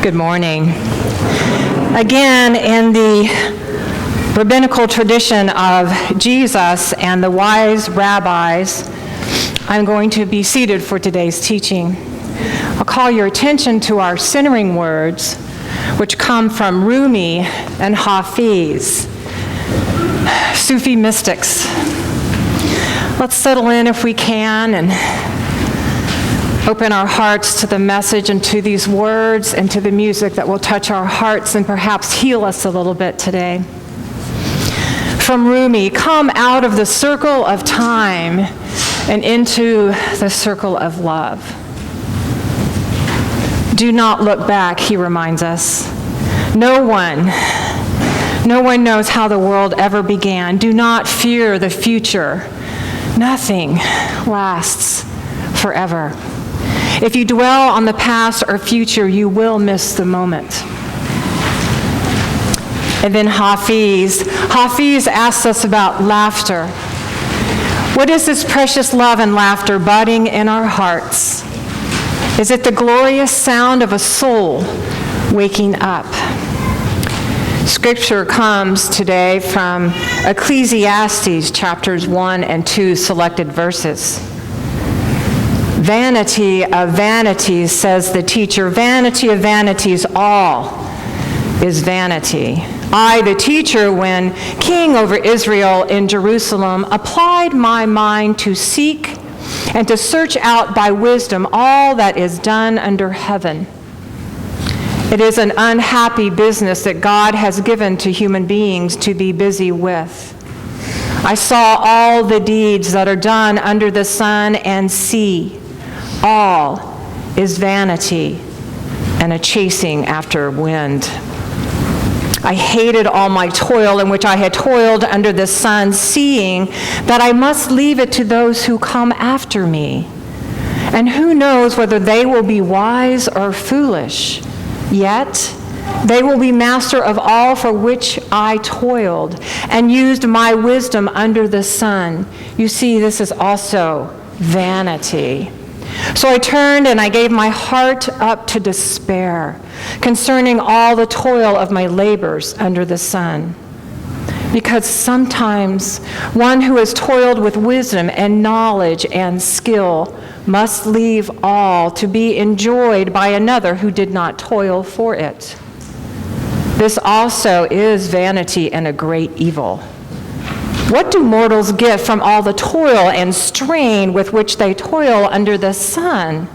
Good morning. Again, in the rabbinical tradition of Jesus and the wise rabbis, I'm going to be seated for today's teaching. I'll call your attention to our centering words, which come from Rumi and Hafiz, Sufi mystics. Let's settle in if we can and open our hearts to the message and to these words and to the music that will touch our hearts and perhaps heal us a little bit today. From Rumi, come out of the circle of time and into the circle of love. Do not look back, he reminds us. No one knows how the world ever began. Do not fear the future. Nothing lasts forever. If you dwell on the past or future, you will miss the moment. And then Hafiz asks us about laughter. What is this precious love and laughter budding in our hearts? Is it the glorious sound of a soul waking up? Scripture comes today from Ecclesiastes chapters 1 and 2, selected verses. Vanity of vanities, says the teacher. Vanity of vanities, all is vanity. I, the teacher, when king over Israel in Jerusalem, applied my mind to seek and to search out by wisdom all that is done under heaven. It is an unhappy business that God has given to human beings to be busy with. I saw all the deeds that are done under the sun, and see, all is vanity and a chasing after wind. I hated all my toil in which I had toiled under the sun, seeing that I must leave it to those who come after me. And who knows whether they will be wise or foolish? Yet they will be master of all for which I toiled and used my wisdom under the sun. You see, this is also vanity. So I turned and I gave my heart up to despair concerning all the toil of my labors under the sun. Because sometimes one who has toiled with wisdom and knowledge and skill must leave all to be enjoyed by another who did not toil for it. This also is vanity and a great evil. What do mortals get from all the toil and strain with which they toil under the sun?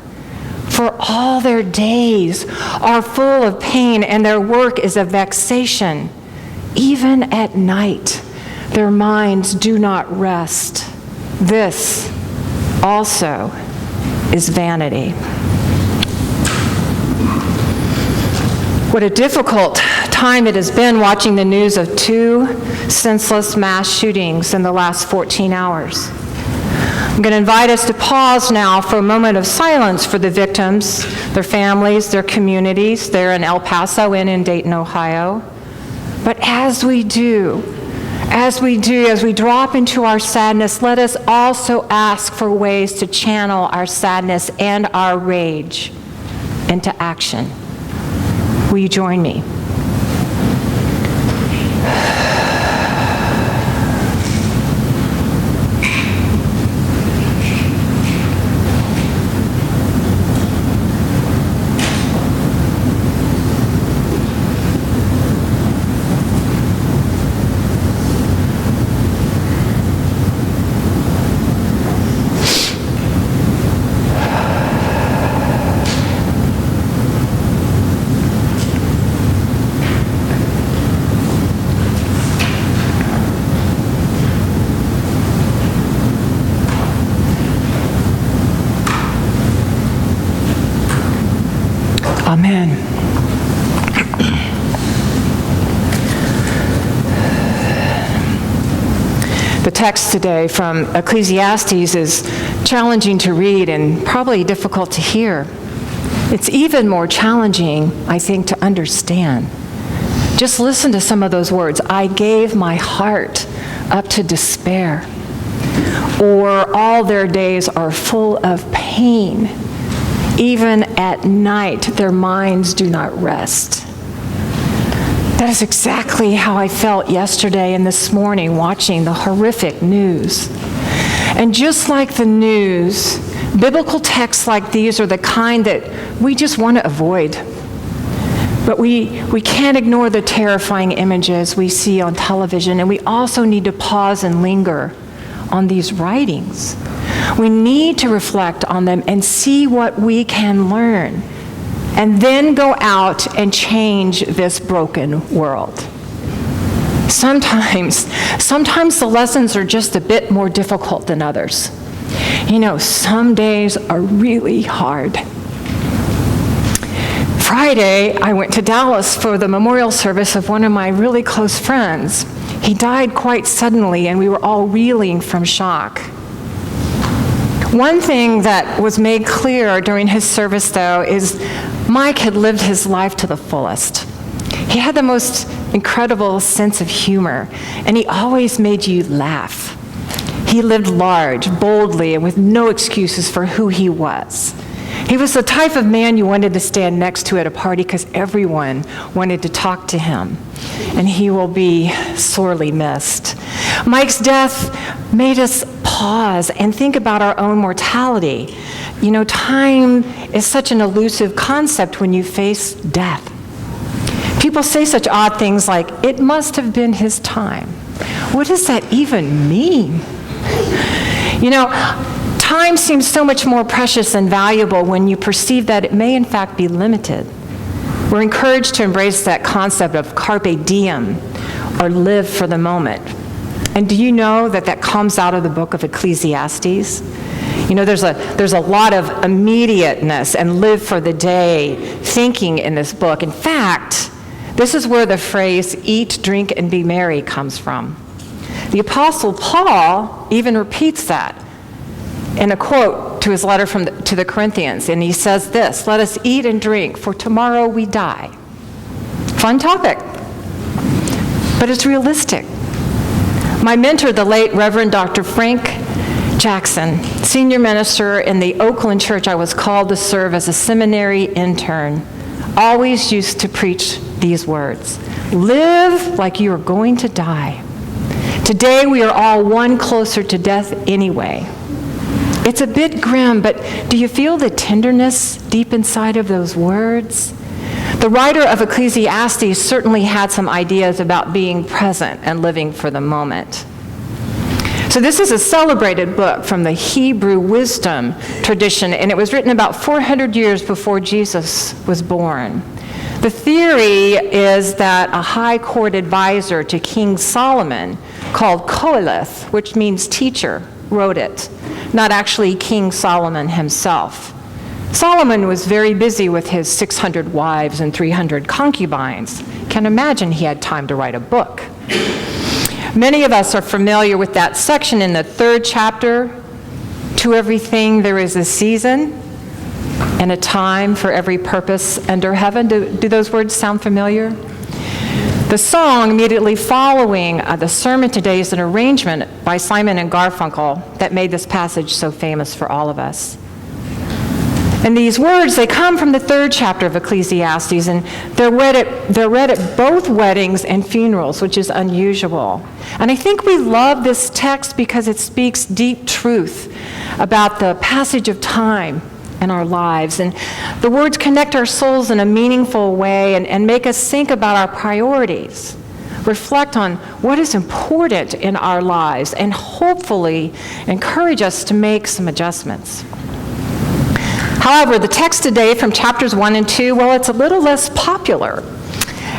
For all their days are full of pain, and their work is a vexation. Even at night, their minds do not rest. This also is vanity. What a difficult time it has been watching the news of 2 senseless mass shootings in the last 14 hours. I'm going to invite us to pause now for a moment of silence for the victims, their families, their communities. They're in El Paso and in Dayton, Ohio. But as we drop into our sadness, let us also ask for ways to channel our sadness and our rage into action. Will you join me? Amen. The text today from Ecclesiastes is challenging to read and probably difficult to hear. It's even more challenging, I think, to understand. Just listen to some of those words. I gave my heart up to despair. Or all their days are full of pain. Even at night, their minds do not rest. That is exactly how I felt yesterday and this morning watching the horrific news. And just like the news, biblical texts like these are the kind that we just want to avoid. But we can't ignore the terrifying images we see on television, and we also need to pause and linger on these writings. We need to reflect on them and see what we can learn, and then go out and change this broken world. Sometimes the lessons are just a bit more difficult than others. You know, some days are really hard. Friday, I went to Dallas for the memorial service of one of my really close friends. He died quite suddenly, and we were all reeling from shock. One thing that was made clear during his service, though, is Mike had lived his life to the fullest. He had the most incredible sense of humor, and he always made you laugh. He lived large, boldly, and with no excuses for who he was. He was the type of man you wanted to stand next to at a party because everyone wanted to talk to him, and he will be sorely missed. Mike's death made us pause and think about our own mortality. You know, time is such an elusive concept when you face death. People say such odd things like, "It must have been his time." What does that even mean? You know, time seems so much more precious and valuable when you perceive that it may in fact be limited. We're encouraged to embrace that concept of carpe diem, or live for the moment. And do you know that that comes out of the book of Ecclesiastes? You know, there's a lot of immediateness and live for the day thinking in this book. In fact, this is where the phrase "eat, drink, and be merry" comes from. The Apostle Paul even repeats that in a quote to his letter to the Corinthians, and he says this: "Let us eat and drink, for tomorrow we die." Fun topic, but it's realistic. My mentor, the late Reverend Dr. Frank Jackson, senior minister in the Oakland church I was called to serve as a seminary intern, always used to preach these words: "Live like you are going to die. Today we are all one closer to death anyway." It's a bit grim, but do you feel the tenderness deep inside of those words? The writer of Ecclesiastes certainly had some ideas about being present and living for the moment. So this is a celebrated book from the Hebrew wisdom tradition, and it was written about 400 years before Jesus was born. The theory is that a high court advisor to King Solomon, called Qoheleth, which means teacher, wrote it, not actually King Solomon himself. Solomon was very busy with his 600 wives and 300 concubines. Can't imagine he had time to write a book. Many of us are familiar with that section in the 3rd chapter. "To everything there is a season and a time for every purpose under heaven." Do those words sound familiar? The song immediately following the sermon today is an arrangement by Simon and Garfunkel that made this passage so famous for all of us. And these words, they come from the 3rd chapter of Ecclesiastes, and they're read at both weddings and funerals, which is unusual. And I think we love this text because it speaks deep truth about the passage of time in our lives. And the words connect our souls in a meaningful way and make us think about our priorities, reflect on what is important in our lives, and hopefully encourage us to make some adjustments. However, the text today from chapters 1 and 2, well, it's a little less popular.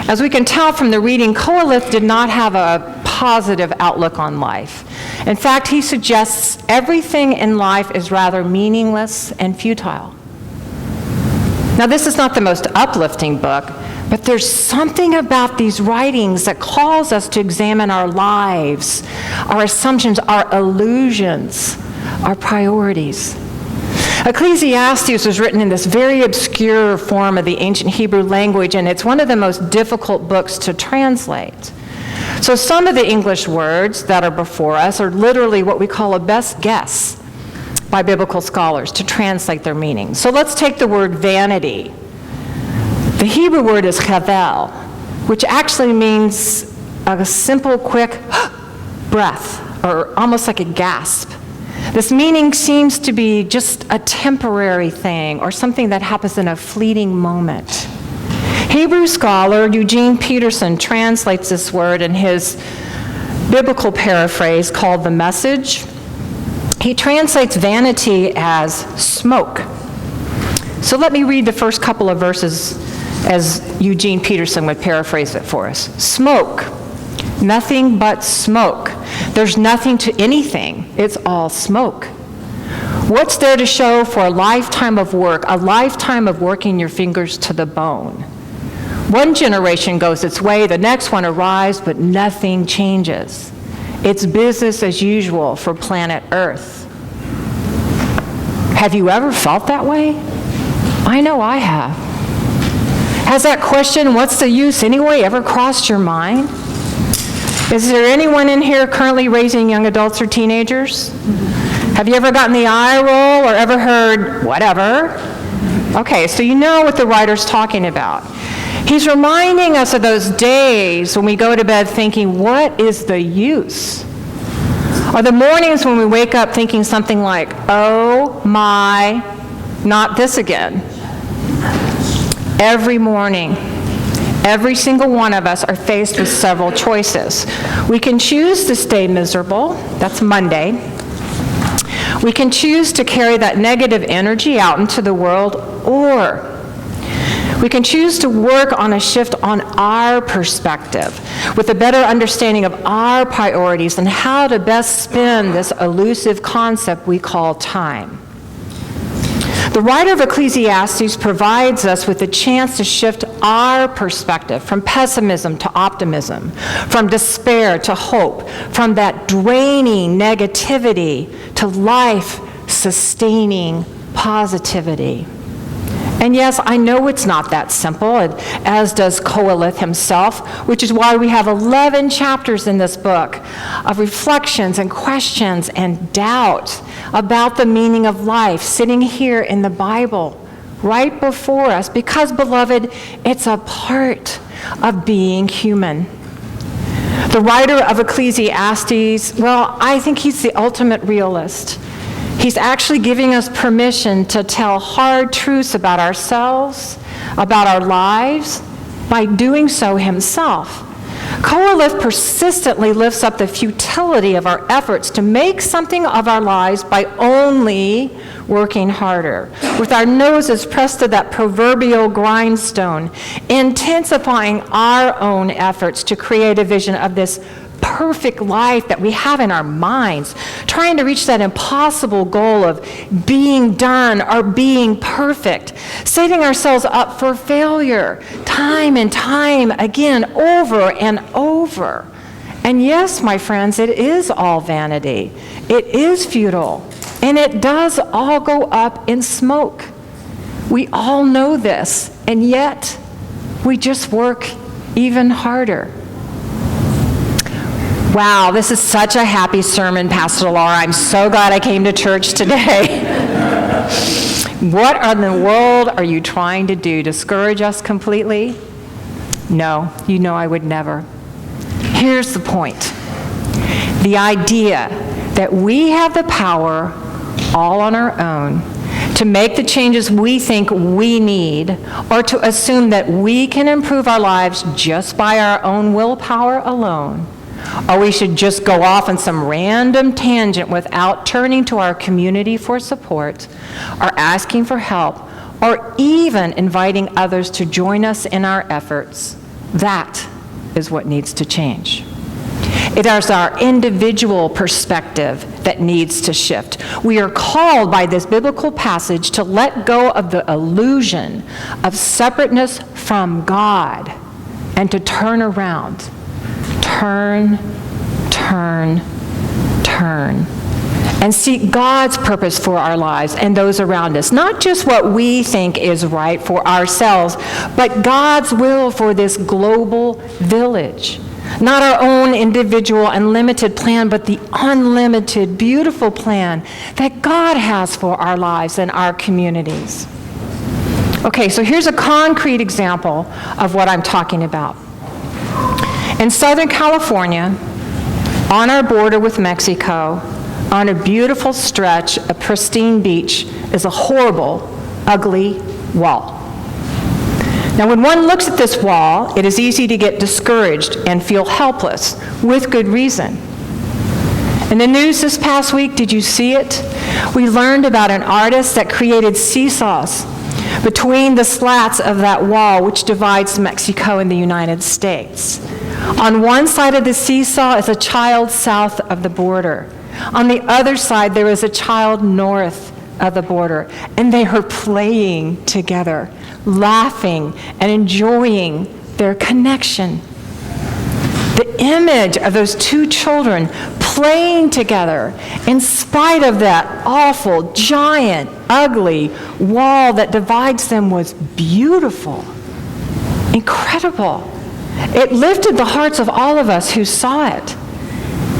As we can tell from the reading, Qoheleth did not have a positive outlook on life. In fact, he suggests everything in life is rather meaningless and futile. Now, this is not the most uplifting book, but there's something about these writings that calls us to examine our lives, our assumptions, our illusions, our priorities. Ecclesiastes was written in this very obscure form of the ancient Hebrew language, and it's one of the most difficult books to translate. So some of the English words that are before us are literally what we call a best guess. by biblical scholars to translate their meaning. So let's take the word vanity. The Hebrew word is chavel, which actually means a simple, quick breath, or almost like a gasp. This meaning seems to be just a temporary thing or something that happens in a fleeting moment. Hebrew scholar Eugene Peterson translates this word in his biblical paraphrase called The Message. He translates vanity as smoke. So let me read the first couple of verses as Eugene Peterson would paraphrase it for us. Smoke, nothing but smoke. There's nothing to anything. It's all smoke. What's there to show for a lifetime of work, a lifetime of working your fingers to the bone? One generation goes its way, the next one arrives, but nothing changes. It's business as usual for planet Earth. Have you ever felt that way? I know I have. Has that question, what's the use anyway, ever crossed your mind? Is there anyone in here currently raising young adults or teenagers? Have you ever gotten the eye roll or ever heard, whatever? Okay, so you know what the writer's talking about. He's reminding us of those days when we go to bed thinking, what is the use? Or the mornings when we wake up thinking something like, oh my, not this again. Every morning, every single one of us are faced with several choices. We can choose to stay miserable, that's Monday. We can choose to carry that negative energy out into the world, or we can choose to work on a shift on our perspective with a better understanding of our priorities and how to best spend this elusive concept we call time. The writer of Ecclesiastes provides us with a chance to shift our perspective from pessimism to optimism, from despair to hope, from that draining negativity to life-sustaining positivity. And yes, I know it's not that simple, as does Elusive himself, which is why we have 11 chapters in this book of reflections and questions and doubt about the meaning of life sitting here in the Bible right before us, because, beloved, it's a part of being human. The writer of Ecclesiastes, well, I think he's the ultimate realist. He's actually giving us permission to tell hard truths about ourselves, about our lives, by doing so himself. Elusive persistently lifts up the futility of our efforts to make something of our lives by only working harder, with our noses pressed to that proverbial grindstone, intensifying our own efforts to create a vision of this perfect life that we have in our minds, trying to reach that impossible goal of being done or being perfect, setting ourselves up for failure time and time again, over and over. And yes, my friends, it is all vanity. It is futile, and it does all go up in smoke. We all know this, and yet we just work even harder. Wow, this is such a happy sermon, Pastor Laura. I'm so glad I came to church today. What in the world are you trying to do? Discourage us completely? No, you know I would never. Here's the point. The idea that we have the power all on our own to make the changes we think we need, or to assume that we can improve our lives just by our own willpower alone, or we should just go off on some random tangent without turning to our community for support, or asking for help, or even inviting others to join us in our efforts. That is what needs to change. It is our individual perspective that needs to shift. We are called by this biblical passage to let go of the illusion of separateness from God and to turn around. Turn, and seek God's purpose for our lives and those around us. Not just what we think is right for ourselves, but God's will for this global village. Not our own individual and limited plan, but the unlimited, beautiful plan that God has for our lives and our communities. Okay, so here's a concrete example of what I'm talking about. In Southern California, on our border with Mexico, on a beautiful stretch of pristine beach, is a horrible, ugly wall. Now, when one looks at this wall, it is easy to get discouraged and feel helpless, with good reason. In the news this past week, did you see it? We learned about an artist that created seesaws between the slats of that wall which divides Mexico and the United States. On one side of the seesaw is a child south of the border. On the other side, there is a child north of the border, and they are playing together, laughing and enjoying their connection. The image of those two children playing together in spite of that awful, giant, ugly wall that divides them was beautiful, incredible. It lifted the hearts of all of us who saw it.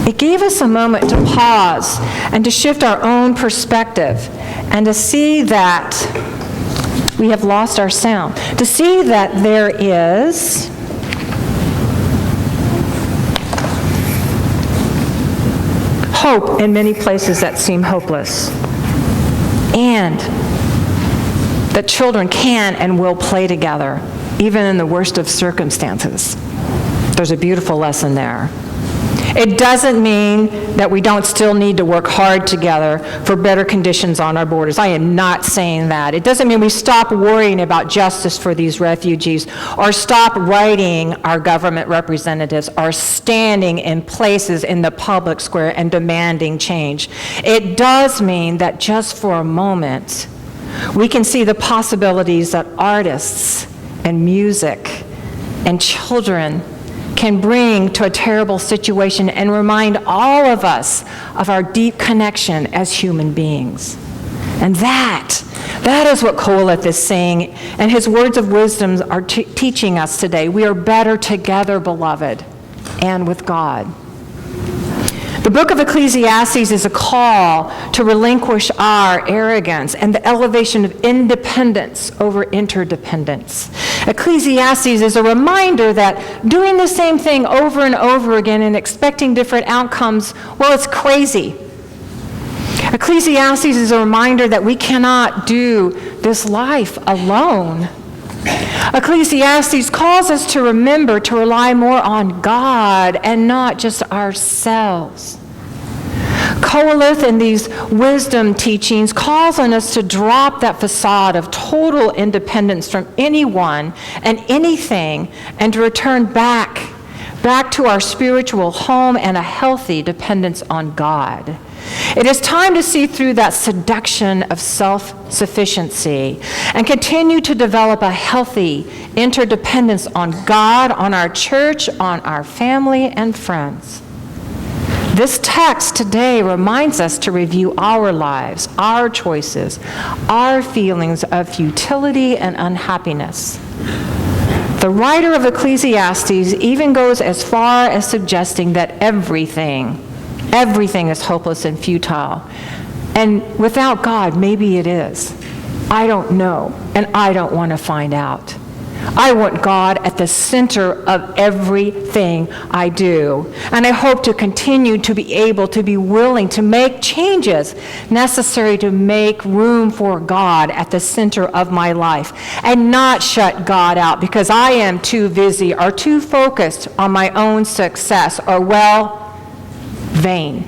It gave us a moment to pause and to shift our own perspective and to see that we have lost our sound, to see that there is hope in many places that seem hopeless, and that children can and will play together, even in the worst of circumstances. There's a beautiful lesson there. It doesn't mean that we don't still need to work hard together for better conditions on our borders. I am not saying that. It doesn't mean we stop worrying about justice for these refugees or stop writing our government representatives or standing in places in the public square and demanding change. It does mean that just for a moment, we can see the possibilities that artists and music and children can bring to a terrible situation and remind all of us of our deep connection as human beings. And that is what Koheleth is saying, and his words of wisdom are teaching us today. We are better together, beloved, and with God. The book of Ecclesiastes is a call to relinquish our arrogance and the elevation of independence over interdependence. Ecclesiastes is a reminder that doing the same thing over and over again and expecting different outcomes, well, it's crazy. Ecclesiastes is a reminder that we cannot do this life alone. Ecclesiastes calls us to remember to rely more on God and not just ourselves. Koheleth in these wisdom teachings calls on us to drop that facade of total independence from anyone and anything and to return back to our spiritual home and a healthy dependence on God. It is time to see through that seduction of self-sufficiency and continue to develop a healthy interdependence on God, on our church, on our family and friends. This text today reminds us to review our lives, our choices, our feelings of futility and unhappiness. The writer of Ecclesiastes even goes as far as suggesting that everything is hopeless and futile. And without God, maybe it is. I don't know, and I don't want to find out. I want God at the center of everything I do. And I hope to continue to be able to be willing to make changes necessary to make room for God at the center of my life and not shut God out because I am too busy or too focused on my own success or, well, vain.